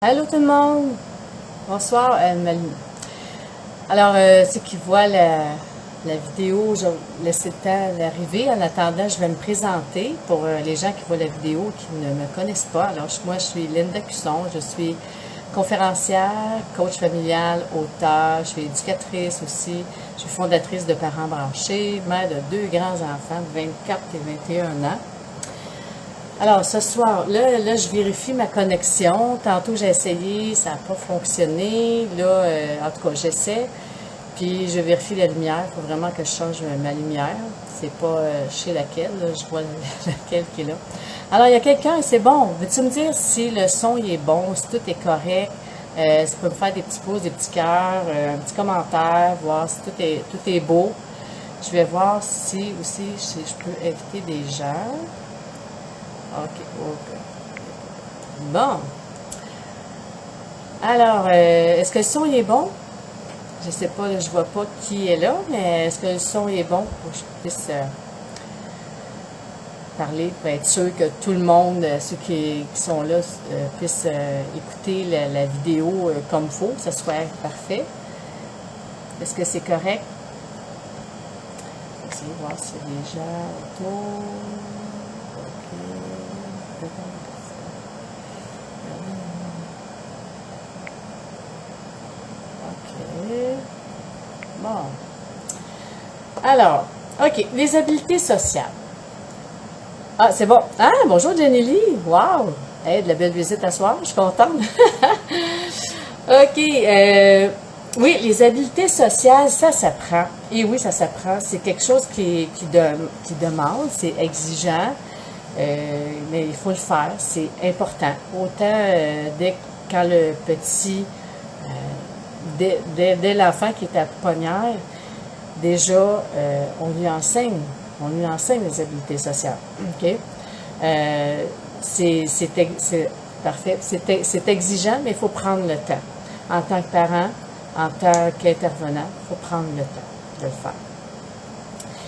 Allô tout le monde! Bonsoir, Alors, ceux qui voient la vidéo, je vais laisser le temps d'arriver. En attendant, je vais me présenter pour les gens qui voient la vidéo qui ne me connaissent pas. Alors, moi, je suis Linda Cusson, je suis conférencière, coach familial, auteure, je suis éducatrice aussi, je suis fondatrice de Parents branchés, mère de 2 grands-enfants, 24 et 21 ans. Alors, ce soir, là, je vérifie ma connexion. Tantôt, j'ai essayé, ça n'a pas fonctionné. Là, en tout cas, j'essaie. Puis, je vérifie la lumière. Il faut vraiment que je change ma lumière. C'est pas chez laquelle, là, je vois laquelle qui est là. Alors, il y a quelqu'un, c'est bon. Veux-tu me dire si le son il est bon, si tout est correct? Tu peux me faire des petits pouces, des petits cœurs, un petit commentaire, voir si tout est beau. Je vais voir si aussi si je peux inviter des gens. OK. Bon. Alors, est-ce que le son est bon? Je sais pas, là, je vois pas qui est là, mais est-ce que le son est bon pour que je puisse parler, pour être sûr que tout le monde, ceux qui sont là, puissent écouter la vidéo comme il faut, que ce soit parfait. Est-ce que c'est correct? Je vais essayer de voir s'il y a des gens autour. OK. Bon. Alors, OK. Les habiletés sociales. Ah, c'est bon. Ah, bonjour Jenny. Wow! Hey, de la belle visite à soir. Je suis contente. OK. Oui, les habiletés sociales, ça s'apprend. Et oui, ça s'apprend. C'est quelque chose qui demande, c'est exigeant. Mais il faut le faire, c'est important. Autant quand le petit, dès l'enfant qui est à pouponnière, déjà, on lui enseigne les habiletés sociales. OK? C'est parfait. C'est exigeant, mais il faut prendre le temps. En tant que parent, en tant qu'intervenant, il faut prendre le temps de le faire.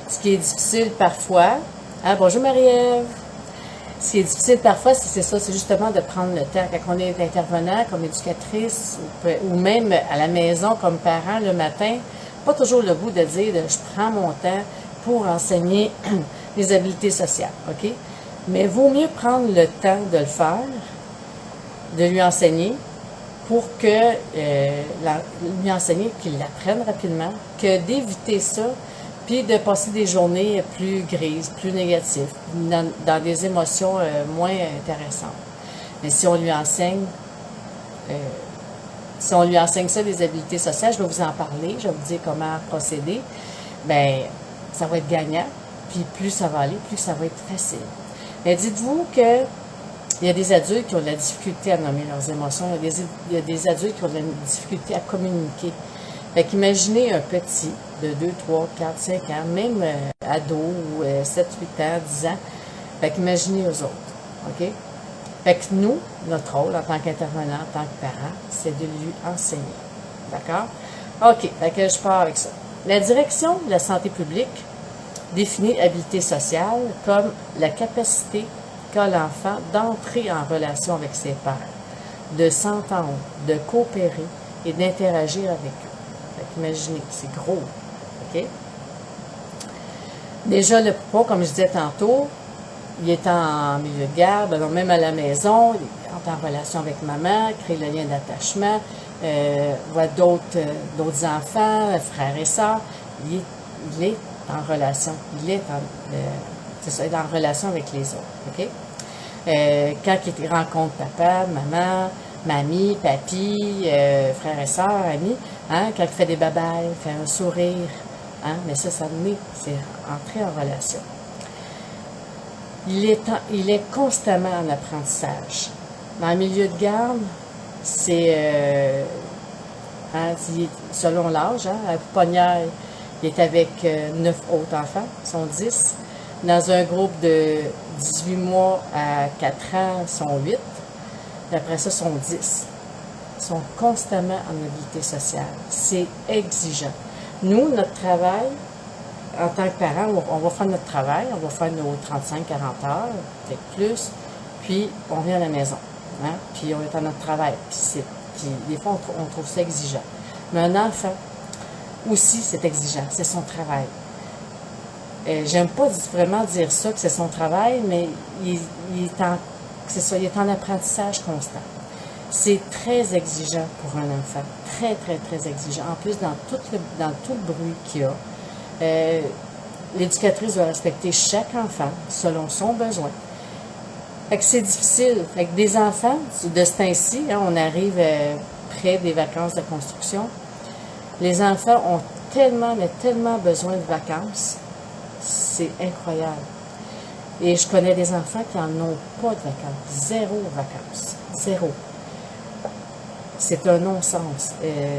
Ce qui est difficile parfois, hein, bonjour Marie-Ève. Ce qui est difficile parfois, c'est ça, c'est justement de prendre le temps. Quand on est intervenant, comme éducatrice, ou même à la maison comme parent le matin, pas toujours le goût de dire je prends mon temps pour enseigner les habiletés sociales, OK? Mais vaut mieux prendre le temps de le faire, de lui enseigner, pour que lui enseigner qu'il l'apprenne rapidement, que d'éviter ça, puis de passer des journées plus grises, plus négatives, dans des émotions moins intéressantes. Mais si on lui enseigne ça, des habiletés sociales, je vais vous en parler, je vais vous dire comment procéder, bien, ça va être gagnant, puis plus ça va aller, plus ça va être facile. Mais dites-vous que il y a des adultes qui ont de la difficulté à nommer leurs émotions, il y a des adultes qui ont de la difficulté à communiquer. Fait qu'imaginez un petit de 2, 3, 4, 5 ans, même ado, ou 7, 8 ans, 10 ans. Fait qu'imaginez eux autres, OK? Fait que nous, notre rôle en tant qu'intervenant, en tant que parent, c'est de lui enseigner. D'accord? OK, fait que je pars avec ça. La direction de la santé publique définit habileté sociale comme la capacité qu'a l'enfant d'entrer en relation avec ses pairs, de s'entendre, de coopérer et d'interagir avec eux. Imaginez, c'est gros, OK? Déjà, le papa, comme je disais tantôt, il est en milieu de garde, alors même à la maison, il est en relation avec maman, crée le lien d'attachement, voit d'autres enfants, frères et sœurs, il est en relation, il est en relation avec les autres, OK? Quand il rencontre papa, maman, mamie, papy, frères et sœurs, amis, hein, quand il fait des babayes, il fait un sourire, hein, mais ça c'est entrer en relation. Il est constamment en apprentissage. Dans le milieu de garde, c'est, selon l'âge, hein, à pouponnière, il est avec 9 autres enfants, ils sont 10. Dans un groupe de 18 mois à 4 ans, ils sont 8. Et après ça, ils sont 10. Ils sont constamment en habileté sociale. C'est exigeant. Nous, notre travail, en tant que parents, on va faire notre travail, on va faire nos 35-40 heures, peut-être plus, puis on vient à la maison. Hein? Puis on est en notre travail. Puis des fois, on trouve ça exigeant. Mais un enfant, aussi, c'est exigeant. C'est son travail. J'aime pas vraiment dire ça, que c'est son travail, mais c'est ça, il est en apprentissage constant. C'est très exigeant pour un enfant. Très, très, très exigeant. En plus, dans tout le bruit qu'il y a, l'éducatrice doit respecter chaque enfant selon son besoin. Fait que c'est difficile. Fait que des enfants, de ce temps-ci, hein, on arrive près des vacances de construction. Les enfants ont tellement, mais tellement besoin de vacances. C'est incroyable. Et je connais des enfants qui n'en ont pas de vacances. Zéro vacances. Zéro. C'est un non-sens.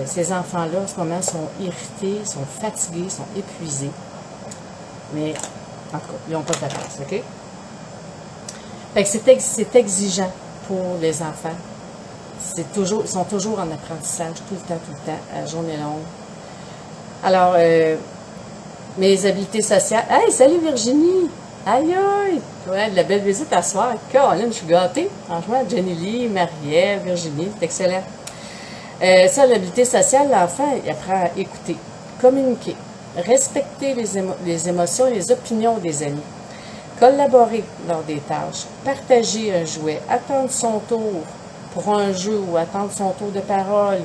Ces enfants-là, en ce moment, sont irrités, sont fatigués, sont épuisés. Mais, en tout cas, ils n'ont pas de vacances, OK? Fait que c'est exigeant pour les enfants. Ils sont toujours en apprentissage, tout le temps, à journée longue. Alors, mes habiletés sociales. Hey, salut Virginie! Aïe, aïe! Ouais, de la belle visite à soir. Caroline, je suis gâtée. Franchement, Jenny Lee, Marielle, Virginie, c'est excellent. Ça, l'habileté sociale, l'enfant, il apprend à écouter, communiquer, respecter les émotions et les opinions des amis, collaborer lors des tâches, partager un jouet, attendre son tour pour un jeu ou attendre son tour de parole,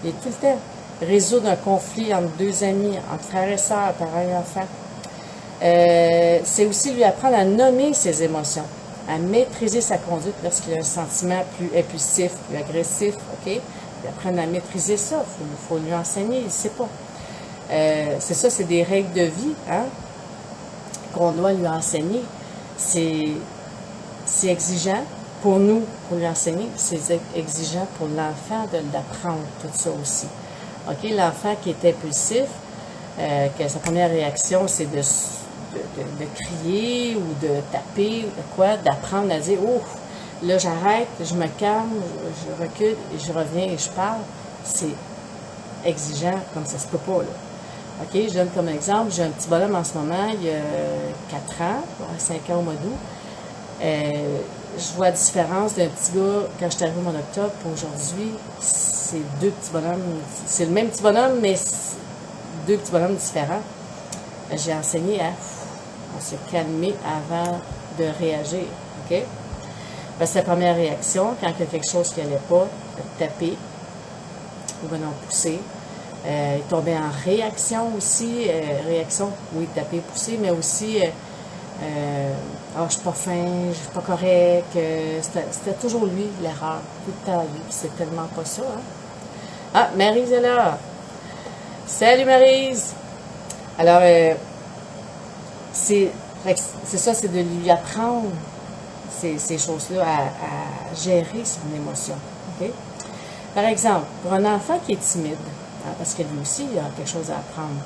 et tout le temps résoudre un conflit entre deux amis, entre frères et sœurs, parents et enfants. C'est aussi lui apprendre à nommer ses émotions, à maîtriser sa conduite lorsqu'il a un sentiment plus impulsif, plus agressif, OK? Il apprendre à maîtriser ça, il faut lui enseigner, il ne sait pas. C'est ça, c'est des règles de vie, hein, qu'on doit lui enseigner. C'est exigeant pour nous, pour lui enseigner, c'est exigeant pour l'enfant d'apprendre tout ça aussi. OK, l'enfant qui est impulsif, que sa première réaction, c'est de crier ou de taper ou de quoi, d'apprendre à dire « Oh, là j'arrête, je me calme, je recule et je reviens et je parle », c'est exigeant comme ça se peut pas, là. OK, je donne comme exemple, j'ai un petit bonhomme en ce moment, il y a 4 ans, 5 ans au mois d'août. Je vois la différence d'un petit gars, quand je suis arrivée au mois d'octobre, pour aujourd'hui, c'est 2 petits bonhommes, c'est le même petit bonhomme, mais 2 petits bonhommes différents. J'ai enseigné à se calmer avant de réagir, OK? Parce que la première réaction, quand il y a quelque chose qui n'allait pas, taper, ou bien non pousser. Il tombait en réaction aussi, oui, taper, pousser, mais aussi, je suis pas fin, je suis pas correct. C'était toujours lui, l'erreur, tout le temps lui, c'est tellement pas ça, hein? Ah, Maryse est là! Salut Maryse! Alors, c'est ça, c'est de lui apprendre ces choses-là, à gérer son émotion, OK? Par exemple, pour un enfant qui est timide, hein, parce que lui aussi, il a quelque chose à apprendre.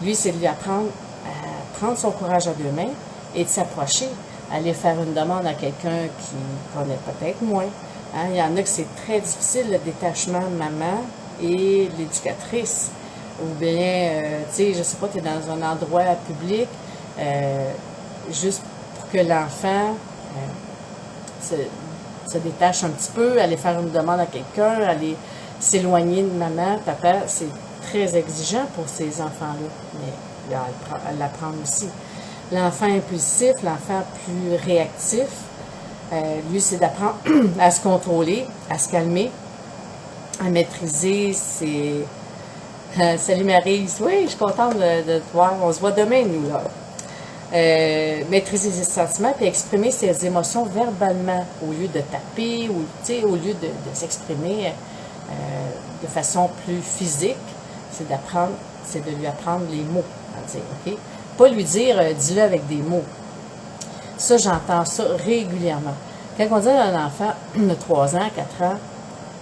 Lui, c'est de lui apprendre à prendre son courage à 2 mains et de s'approcher, aller faire une demande à quelqu'un qui connaît peut-être moins. Hein. Il y en a que c'est très difficile, le détachement de maman et l'éducatrice. Ou bien, tu sais, je sais pas, tu es dans un endroit public, juste pour que l'enfant se détache un petit peu, aller faire une demande à quelqu'un, aller s'éloigner de maman, papa, c'est très exigeant pour ces enfants-là, mais à l'apprendre aussi. L'enfant impulsif, l'enfant plus réactif, lui, c'est d'apprendre à se contrôler, à se calmer, à maîtriser ses... salut Maryse, oui, je suis contente de te voir, on se voit demain, nous, là. Maîtriser ses sentiments puis exprimer ses émotions verbalement au lieu de taper ou au lieu de s'exprimer de façon plus physique, c'est de lui apprendre les mots à dire, OK? Pas lui dire dis-le avec des mots. Ça, j'entends ça régulièrement. Quand on dit à un enfant de 3 ans, 4 ans,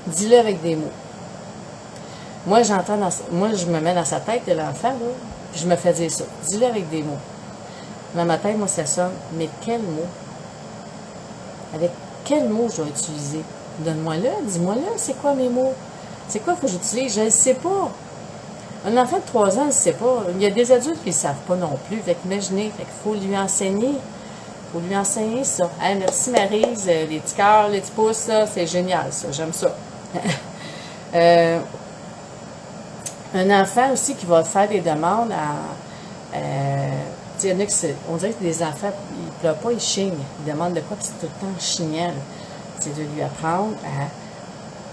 dis-le avec des mots. Moi, je me mets dans sa tête de l'enfant, là, puis je me fais dire ça. Dis-le avec des mots. Dans ma tête, moi, ça sonne, mais quel mot? Avec quel mot je dois utiliser? Donne-moi-le, dis-moi-le, c'est quoi mes mots? C'est quoi que j'utilise? Je ne sais pas. Un enfant de 3 ans, il ne sait pas. Il y a des adultes qui ne savent pas non plus. Fait qu'imaginez, il faut lui enseigner. faut lui enseigner ça. Hey, merci Maryse, les petits cœurs, les petits pouces, c'est génial, ça, j'aime ça. Un enfant aussi qui va faire des demandes à... il y en a qui on dirait que des enfants, ils ne pleurent pas, ils chignent. Ils demandent de quoi, puis c'est tout le temps chignant. C'est de lui apprendre à...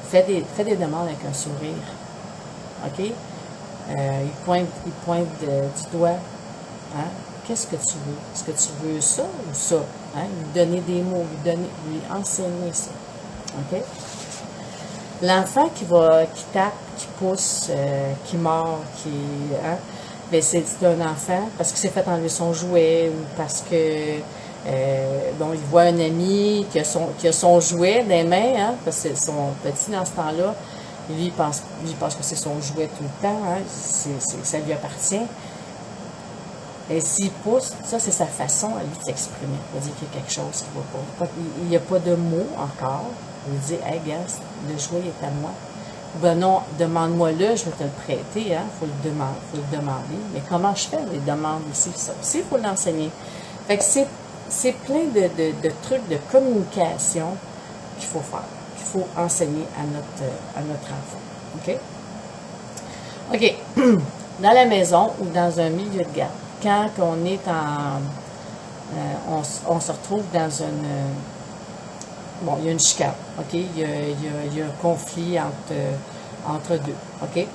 Fais des demandes avec un sourire. OK? Il pointe du doigt. Hein? Qu'est-ce que tu veux? Est-ce que tu veux ça ou ça? Hein? Lui donner des mots, lui enseigner ça. OK? L'enfant qui tape, qui pousse, qui mord, hein? Ben c'est un enfant parce qu'il s'est fait enlever son jouet ou parce que bon, il voit un ami qui a son jouet dans les mains, hein? Parce que son petit dans ce temps-là, lui, il pense que c'est son jouet tout le temps, hein? Ça lui appartient. Et s'il pousse, ça, c'est sa façon à lui de s'exprimer. Il va dire qu'il y a quelque chose qui ne va pas. Il n'y a pas de mots encore. Il dit, hey, gars, le jouet est à moi. Ben non, demande-moi-le, je vais te le prêter. Hein? Faut le demander. Mais comment je fais les demandes ici? Ça aussi, il faut l'enseigner. Fait que c'est plein de trucs de communication qu'il faut faire, qu'il faut enseigner à notre enfant. OK? OK. Dans la maison ou dans un milieu de garde, quand on est on se retrouve dans une... bon, il y a une chicane, OK? Il y a un conflit entre deux, OK?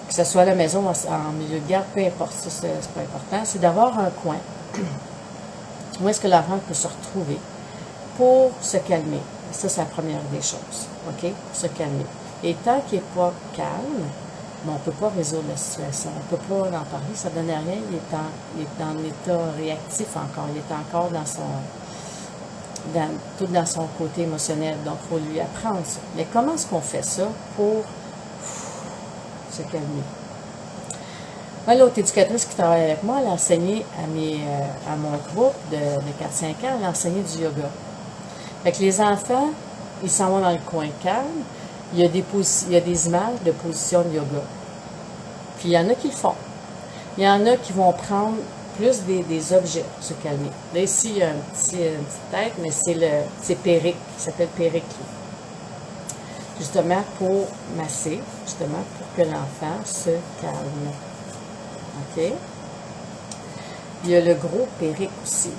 Que ce soit à la maison ou en milieu de garde, peu importe, ça, c'est pas important. C'est d'avoir un coin où est-ce que l'enfant peut se retrouver pour se calmer. Ça, c'est la première des choses, OK? Se calmer. Et tant qu'il n'est pas calme, mais on ne peut pas résoudre la situation. On ne peut pas en parler, ça ne donne rien. Il est en état réactif encore. Il est encore tout dans son côté émotionnel. Donc, il faut lui apprendre ça. Mais comment est-ce qu'on fait ça pour se calmer? Moi, l'autre éducatrice qui travaille avec moi, elle a enseigné à mon groupe de 4-5 ans, elle a enseigné du yoga. Fait que les enfants, ils s'en vont dans le coin calme. Il y a des images de position de yoga. Puis il y en a qui le font. Il y en a qui vont prendre plus des objets pour se calmer. Là, ici, il y a une petite tête, mais c'est Péric, qui s'appelle Péric. Justement pour masser, justement pour que l'enfant se calme. OK? Il y a le gros Péric aussi.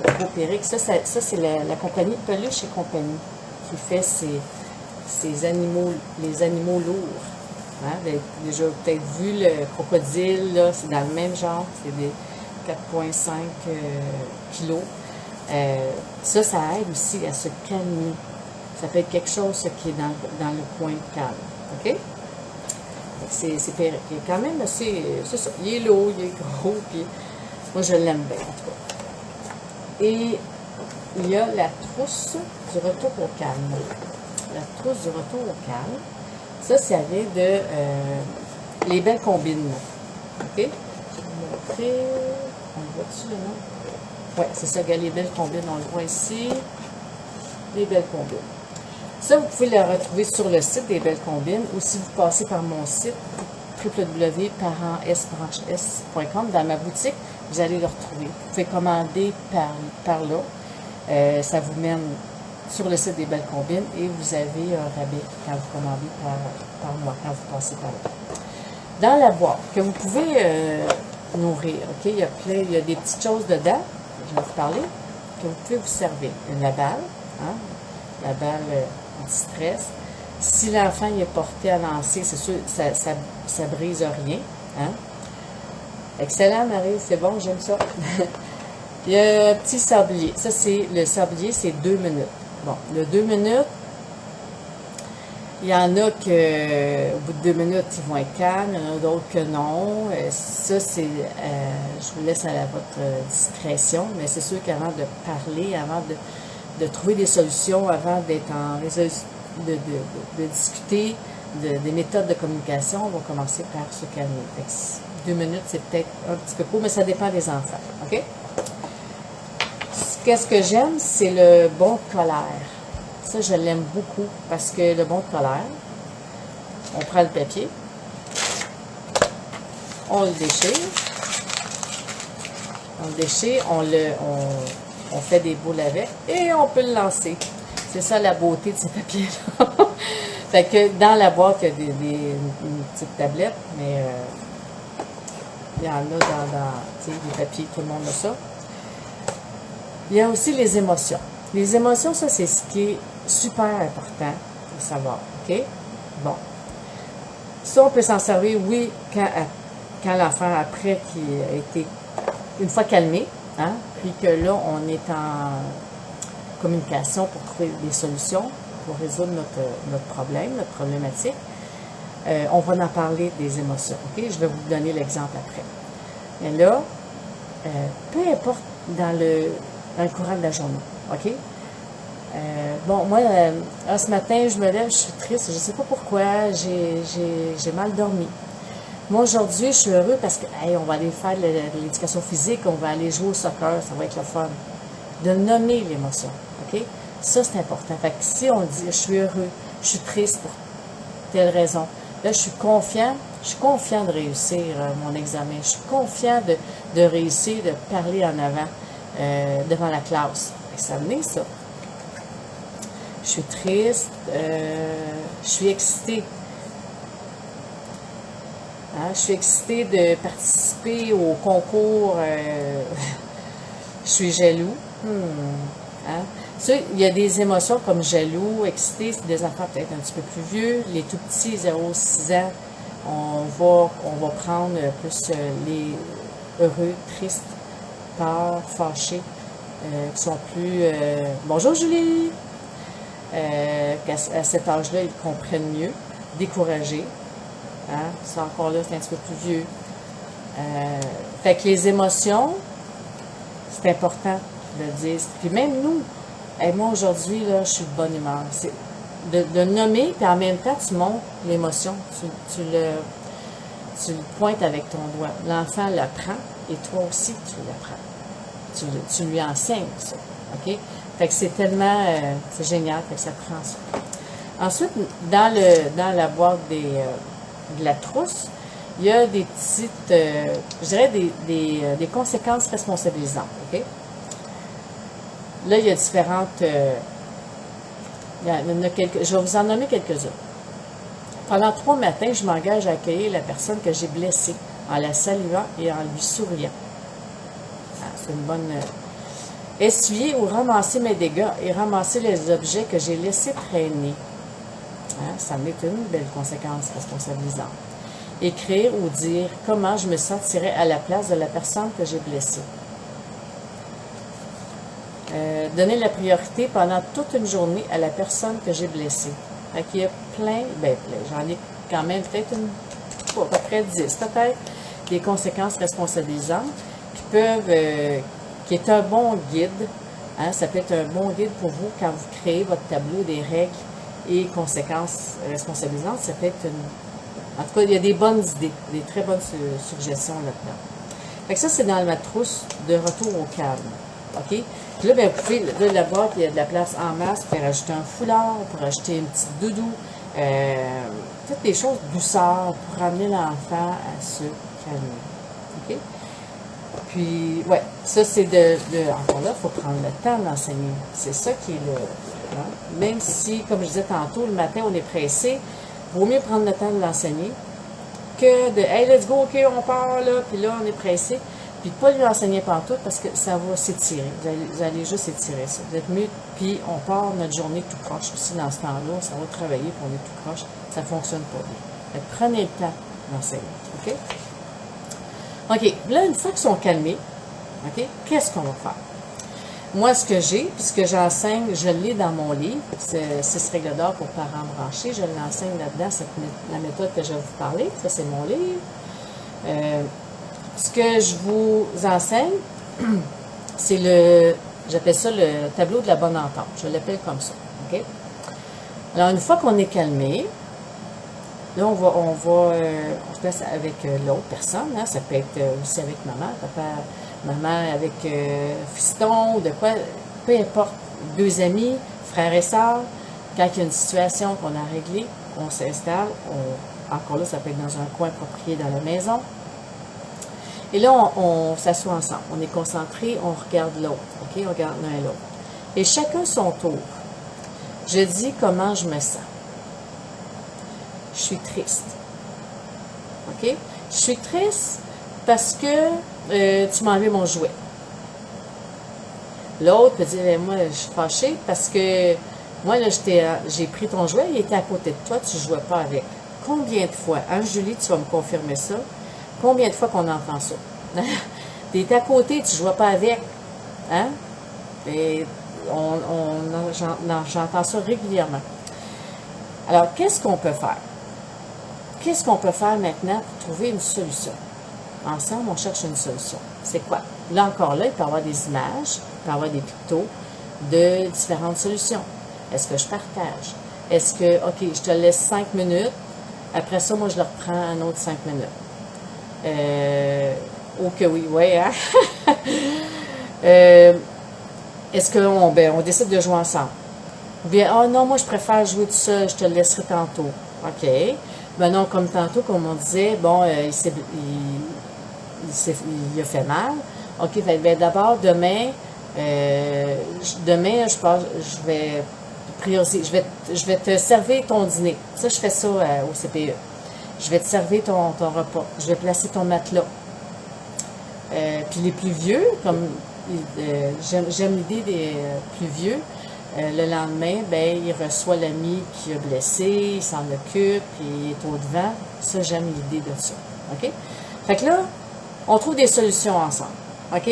Le gros Péric, ça c'est la compagnie Peluche et compagnie qui fait les animaux lourds. Hein? Vous avez déjà peut-être vu le crocodile, là, c'est dans le même genre, c'est des 4,5 kilos. Ça aide aussi à se calmer. Ça peut être quelque chose qui est dans le coin calme. OK? C'est Péric. Il est quand même assez... C'est ça. Il est lourd, il est gros, puis moi, je l'aime bien, en tout cas. Et il y a la trousse du retour au calme. La trousse du retour au calme. Ça vient de les belles combines. OK? Je vais vous montrer. On le voit-tu, là, non? Oui, c'est ça, les belles combines. On le voit ici. Les belles combines. Ça, vous pouvez le retrouver sur le site des Belles Combines ou si vous passez par mon site www.parentsbranches.com dans ma boutique, vous allez le retrouver. Vous pouvez commander par là. Ça vous mène sur le site des Belles Combines et vous avez un rabais quand vous commandez par mois, quand vous passez par là. Dans la boîte, que vous pouvez nourrir, OK? Il y a des petites choses dedans, je vais vous parler, que vous pouvez vous servir. La balle, hein? La balle anti-stress. Si l'enfant est porté à lancer, c'est sûr, ça brise rien. Hein? Excellent, Marie, c'est bon, j'aime ça. Il y a un petit sablier. Ça, le sablier, c'est 2 minutes. Bon, le 2 minutes, il y en a que, au bout de 2 minutes, ils vont être calmes, il y en a d'autres que non. Ça, c'est, je vous laisse à votre discrétion, mais c'est sûr qu'avant de parler, avant de trouver des solutions, avant d'être de discuter des méthodes de communication, on va commencer par se calmer. 2 minutes, c'est peut-être un petit peu court, mais ça dépend des enfants. OK? Qu'est-ce que j'aime, c'est le bon de colère. Ça, je l'aime beaucoup parce que le bon de colère, on prend le papier, on le déchire, on On fait des boules avec et on peut le lancer. C'est ça la beauté de ces papiers-là. Fait que dans la boîte, il y a une petite tablette, mais il y en a dans les papiers, tout le monde a ça. Il y a aussi les émotions. Les émotions, ça, c'est ce qui est super important de savoir, OK? Bon. Ça, on peut s'en servir, oui, quand l'enfant, après qu'il a été une fois calmé, hein, puis que là, on est en communication pour trouver des solutions, pour résoudre notre problème, notre problématique. On va en parler des émotions, OK? Je vais vous donner l'exemple après. Mais là, peu importe dans le courant de la journée, OK? Bon, moi, ce matin, je me lève, je suis triste, je ne sais pas pourquoi, j'ai mal dormi. Moi, aujourd'hui, je suis heureux parce que, hey, on va aller faire de l'éducation physique, on va aller jouer au soccer, ça va être le fun. De nommer l'émotion, OK? Ça, c'est important. Fait que si on dit, je suis heureux, je suis triste pour telle raison, là, je suis confiant de réussir mon examen, je suis confiant de réussir, de parler en avant devant la classe. Ça venait, ça. Je suis triste, je suis excitée. Hein, je suis excitée de participer au concours. Je suis jaloux. Hein? Ça, il y a des émotions comme jaloux, excité, c'est des enfants peut-être un petit peu plus vieux. Les tout petits, 0-6 ans, on va prendre plus les heureux, tristes, peur, fâchés, qui sont plus... Bonjour Julie! À cet âge-là, ils comprennent mieux, découragés. Hein? Ça encore là, c'est un petit peu plus vieux. Fait que les émotions, c'est important de le dire. Puis même nous, moi aujourd'hui, là, je suis de bonne humeur. C'est de nommer, puis en même temps, tu montres l'émotion. Tu le pointes avec ton doigt. L'enfant l'apprend et toi aussi, tu l'apprends. Tu lui enseignes ça. OK? Fait que c'est tellement, c'est génial, fait que ça prend ça. Ensuite, dans la boîte de la trousse, il y a des petites, je dirais des conséquences responsabilisantes, OK? Là, il y a différentes, il y en a quelques, je vais vous en nommer quelques-uns. Pendant 3 matins, je m'engage à accueillir la personne que j'ai blessée en la saluant et en lui souriant. Ah, c'est une bonne... essuyer ou ramasser mes dégâts et ramasser les objets que j'ai laissés traîner. Hein, ça m'est une belle conséquence responsabilisante. Écrire ou dire comment je me sentirais à la place de la personne que j'ai blessée. Donner la priorité pendant toute une journée à la personne que j'ai blessée. Fait qu'il y a plein, j'en ai quand même peut-être à peu près 10 peut-être, des conséquences responsabilisantes qui peuvent... qui est un bon guide. Hein, ça peut être un bon guide pour vous quand vous créez votre tableau des règles et conséquences responsabilisantes. Ça peut être en tout cas, il y a des bonnes idées, des très bonnes suggestions là-dedans. Fait que ça, c'est dans ma trousse de retour au calme. OK? Puis là, vous pouvez, de la boîte, il y a de la place en masse pour rajouter un foulard, pour rajouter une petite doudou, toutes des choses douceurs pour amener l'enfant à se calmer. OK? Puis, ouais, ça, c'est encore là, il faut prendre le temps d'enseigner. C'est ça qui est le... Hein? Même si, comme je disais tantôt, le matin, on est pressé, il vaut mieux prendre le temps de l'enseigner que de « Hey, let's go, OK, on part, là », puis là, on est pressé. Puis pas lui enseigner partout parce que ça va s'étirer. Vous allez juste étirer ça. Vous êtes mieux, puis on part notre journée tout croche aussi dans ce temps-là. Ça va travailler, puis on est tout croche. Ça ne fonctionne pas bien. Donc, prenez le temps d'enseigner. OK? OK. Là, une fois qu'ils sont calmés, OK, qu'est-ce qu'on va faire? Moi, ce que j'ai, puis ce que j'enseigne, je l'ai dans mon livre. C'est 6 règles d'or pour parents branchés. Je l'enseigne là-dedans. C'est la méthode que je vais vous parler. Ça, c'est mon livre. Ce que je vous enseigne, c'est j'appelle ça le tableau de la bonne entente. Je l'appelle comme ça. OK? Alors, une fois qu'on est calmé, là, on se place avec l'autre personne. Hein, ça peut être aussi avec maman, papa, maman avec fiston, ou de quoi, peu importe. 2 amis, frères et sœurs. Quand il y a une situation qu'on a réglée, on s'installe. Encore là, ça peut être dans un coin approprié dans la maison. Et là, on s'assoit ensemble. On est concentré, on regarde l'autre. OK? On regarde l'un et l'autre. Et chacun son tour. Je dis comment je me sens. Je suis triste. OK? Je suis triste parce que tu m'as enlevé mon jouet. L'autre peut dire, moi, je suis fâchée parce que moi, là, j'ai pris ton jouet, il était à côté de toi, tu ne jouais pas avec. Combien de fois, hein, Julie, tu vas me confirmer ça, combien de fois qu'on entend ça? Tu étais à côté, tu ne jouais pas avec. Hein? Et j'entends ça régulièrement. Alors, qu'est-ce qu'on peut faire? Qu'est-ce qu'on peut faire maintenant pour trouver une solution? Ensemble, on cherche une solution. C'est quoi? Là encore, là, il peut y avoir des images, il peut y avoir des pictos de différentes solutions. Est-ce que je partage? Est-ce que, OK, je te laisse 5 minutes, après ça, moi, je leur prends un autre 5 minutes. Oh que oui, ouais, hein? Est-ce qu'on on décide de jouer ensemble? Ou bien, oh non, moi, je préfère jouer tout seul, je te le laisserai tantôt. OK. Ben non, comme tantôt, comme on disait, bon, il a fait mal. OK, ben d'abord, demain, je vais prioriser, je vais te servir ton dîner. Ça, je fais ça au CPE. Je vais te servir ton repas. Je vais placer ton matelas. Puis les plus vieux, comme j'aime l'idée des plus vieux, le lendemain, ben il reçoit l'ami qui a blessé, il s'en occupe, puis il est au-devant. Ça, j'aime l'idée de ça. OK? Fait que là, on trouve des solutions ensemble. OK?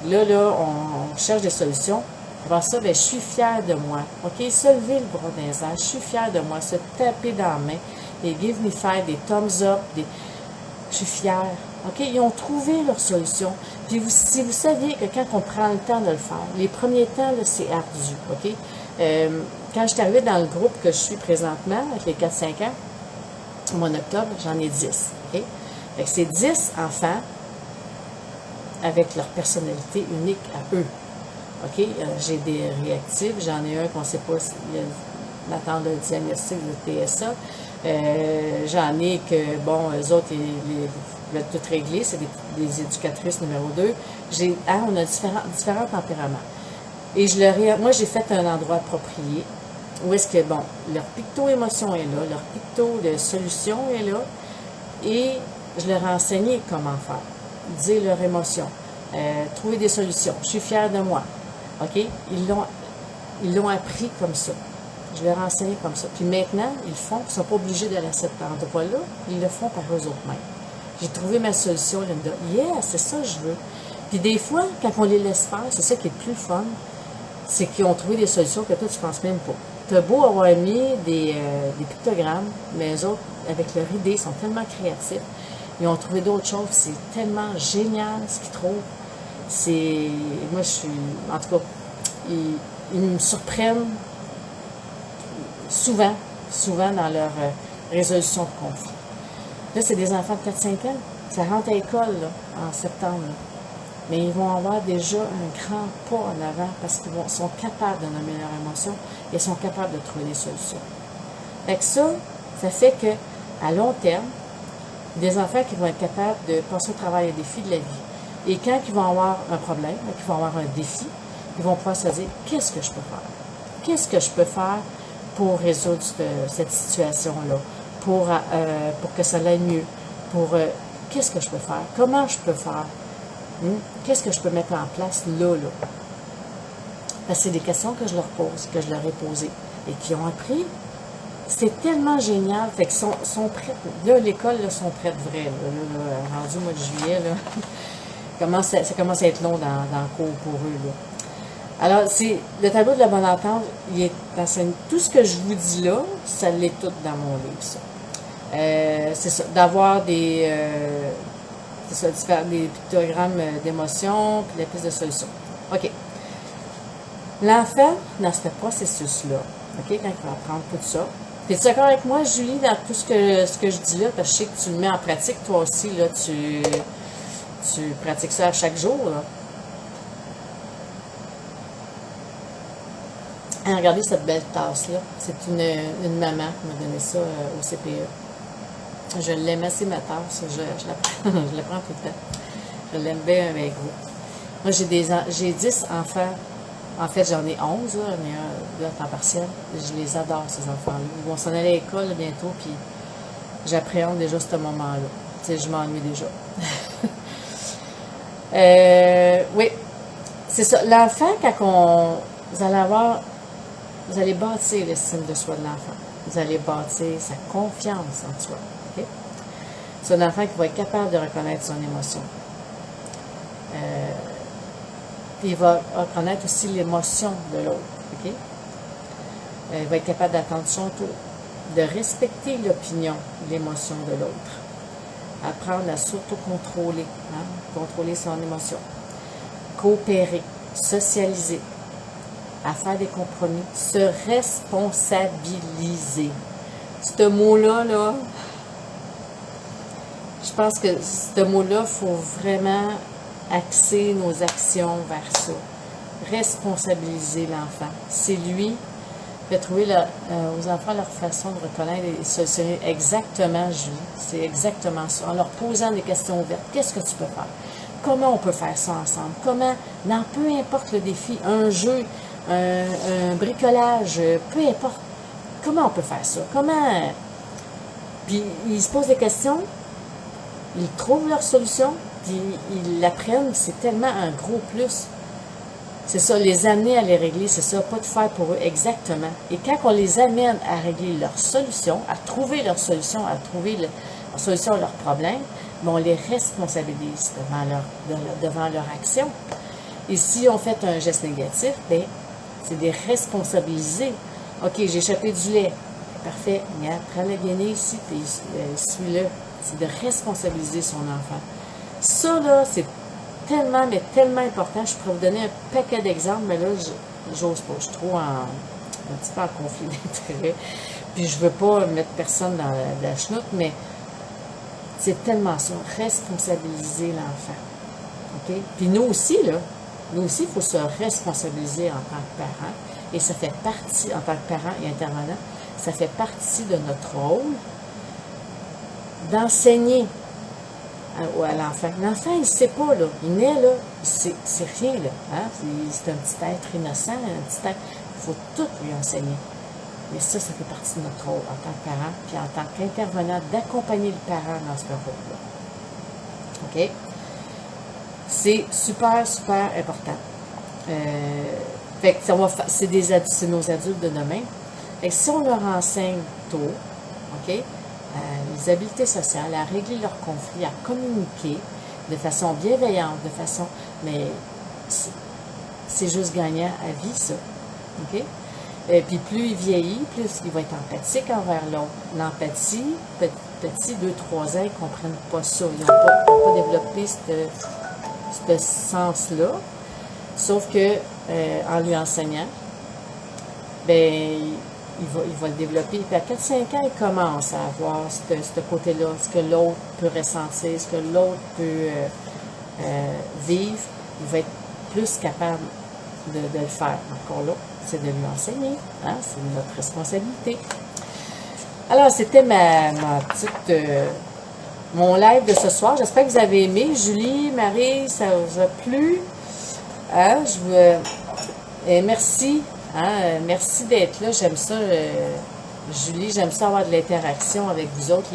Là, on cherche des solutions. Après ça, ben, je suis fière de moi. OK? Se lever le bras dans les airs. Je suis fière de moi. Se taper dans la main. Des give me five, des thumbs up. Je suis fière. OK? Ils ont trouvé leur solution. Puis si vous saviez que quand on prend le temps de le faire, les premiers temps, c'est ardu. OK? Quand je suis arrivée dans le groupe que je suis présentement, avec les 4-5 ans, au mois d'octobre, j'en ai 10. OK? Fait que c'est 10 enfants avec leur personnalité unique à eux. OK? J'ai des réactifs. J'en ai un qu'on ne sait pas s'il attend le diagnostic de TSA. J'en ai que, bon, eux autres, ils veulent tout régler. C'est des éducatrices numéro 2. On a différents tempéraments. Et moi, j'ai fait un endroit approprié où est-ce que, bon, leur picto émotion est là, leur picto de solution est là. Et je leur ai enseigné comment faire. Dire leur émotion. Trouver des solutions. Je suis fière de moi. OK? Ils l'ont appris comme ça. Je leur ai enseigné comme ça. Puis maintenant, ils le font. Ils ne sont pas obligés d'aller à cet endroit-là. Ils le font par eux autres mêmes. J'ai trouvé ma solution, Linda. Yeah, c'est ça que je veux. Puis des fois, quand on les laisse faire, c'est ça qui est le plus fun, c'est qu'ils ont trouvé des solutions que toi, tu ne penses même pas. Tu as beau avoir mis des pictogrammes, mais eux autres, avec leur idée, ils sont tellement créatifs. Ils ont trouvé d'autres choses. C'est tellement génial ce qu'ils trouvent. Moi, je suis... En tout cas, ils me surprennent souvent dans leur résolution de conflit. Là, c'est des enfants de 4-5 ans. Ça rentre à l'école là, en septembre. Là. Mais ils vont avoir déjà un grand pas en avant parce qu'ils sont capables de nommer leurs émotions et ils sont capables de trouver des solutions. Fait que ça fait qu'à long terme, des enfants qui vont être capables de passer au travail à défi de la vie. Et quand ils vont avoir un problème, quand ils vont avoir un défi, ils vont pouvoir se dire, qu'est-ce que je peux faire? Qu'est-ce que je peux faire pour résoudre cette situation-là? Pour que ça aille mieux? Qu'est-ce que je peux faire? Comment je peux faire? Qu'est-ce que je peux mettre en place là? Parce que c'est des questions que je leur pose, que je leur ai posées et qui ont appris. C'est tellement génial. Fait qu'ils sont prêts. Là, l'école, sont prêtes vraies. Là, rendu au mois de juillet, là, ça commence à être long dans le cours pour eux. Là. Alors, le tableau de la bonne entente, il est enseigné. Tout ce que je vous dis là, ça l'est tout dans mon livre, ça. C'est ça, d'avoir des pictogrammes d'émotions, puis des pistes de solutions. OK. L'enfant, dans ce processus-là, OK, quand il va apprendre tout ça, es-tu d'accord avec moi, Julie, dans tout ce que je dis là, parce que je sais que tu le mets en pratique, toi aussi, là, tu pratiques ça à chaque jour, là. Ah, regardez cette belle tasse-là. C'est une maman qui m'a donné ça au CPE. Je l'aime assez, ma tasse. Je la prends tout le temps. Je l'aime bien, bien gros. Moi, j'ai 10 enfants. En fait, j'en ai 11, là, mais là, temps partiel. Je les adore, ces enfants-là. Ils vont s'en aller à l'école bientôt, puis j'appréhende déjà ce moment-là. Tu sais, je m'ennuie déjà. Oui, c'est ça. L'enfant, vous allez bâtir l'estime de soi de l'enfant. Vous allez bâtir sa confiance en soi. Okay? C'est un enfant qui va être capable de reconnaître son émotion. Puis il va reconnaître aussi l'émotion de l'autre. Okay? Il va être capable d'attendre son tour, de respecter l'opinion, l'émotion de l'autre. Apprendre à s'auto-contrôler, hein? Contrôler son émotion. Coopérer, socialiser, à faire des compromis, se responsabiliser. Ce mot-là, là, je pense que ce mot-là, il faut vraiment axer nos actions vers ça. Responsabiliser l'enfant. C'est lui qui va trouver aux enfants leur façon de reconnaître et solutionner exactement, Julie. C'est exactement ça. En leur posant des questions ouvertes. Qu'est-ce que tu peux faire? Comment on peut faire ça ensemble? Comment, dans peu importe le défi, un jeu, un bricolage, peu importe. Comment on peut faire ça? Comment... Puis ils se posent des questions, ils trouvent leur solution, puis ils l'apprennent, c'est tellement un gros plus. C'est ça, les amener à les régler, c'est ça, pas de faire pour eux exactement. Et quand on les amène à régler leur solution, à trouver leur solution, à trouver leur solution à leurs problèmes, mais on les responsabilise devant leur action. Et si on fait un geste négatif, bien, c'est de les responsabiliser. OK, j'ai échappé du lait. Parfait, regarde, prends la guinée ici, puis suis-le. C'est de responsabiliser son enfant. Ça, là, c'est tellement, mais tellement important. Je pourrais vous donner un paquet d'exemples, mais là, j'ose pas. Je suis trop un petit peu en conflit d'intérêts. Puis je veux pas mettre personne dans la chenoute, mais c'est tellement ça. Responsabiliser l'enfant. OK? Puis nous aussi, là, il faut se responsabiliser en tant que parent. Et ça fait partie, en tant que parent et intervenant, ça fait partie de notre rôle d'enseigner à l'enfant. L'enfant, il ne sait pas, là. Il naît, là. C'est rien, là. Hein? C'est un petit être innocent, un petit être. Il faut tout lui enseigner. Mais ça fait partie de notre rôle en tant que parent, puis en tant qu'intervenant, d'accompagner le parent dans ce rôle-là. OK? C'est super, super important. Fait que c'est nos adultes de demain. Fait que si on leur enseigne tôt, OK? Les habiletés sociales, à régler leurs conflits, à communiquer de façon bienveillante, mais c'est juste gagnant à vie, ça. OK? Et puis plus il vieillit, plus il va être empathique envers l'autre. L'empathie, petit 2-3 ans, ils ne comprennent pas ça. Ils n'ont pas développé ce sens-là. Sauf que en lui enseignant, ben il va le développer. Puis à 4-5 ans, il commence à avoir ce côté-là, ce que l'autre peut ressentir, ce que l'autre peut vivre. Il va être plus capable de le faire. Encore là, c'est de lui enseigner. Hein? C'est notre responsabilité. Alors, c'était mon live de ce soir. J'espère que vous avez aimé. Julie, Marie, ça vous a plu? Hein? Merci. Hein? Merci d'être là. J'aime ça, Julie. J'aime ça avoir de l'interaction avec vous autres.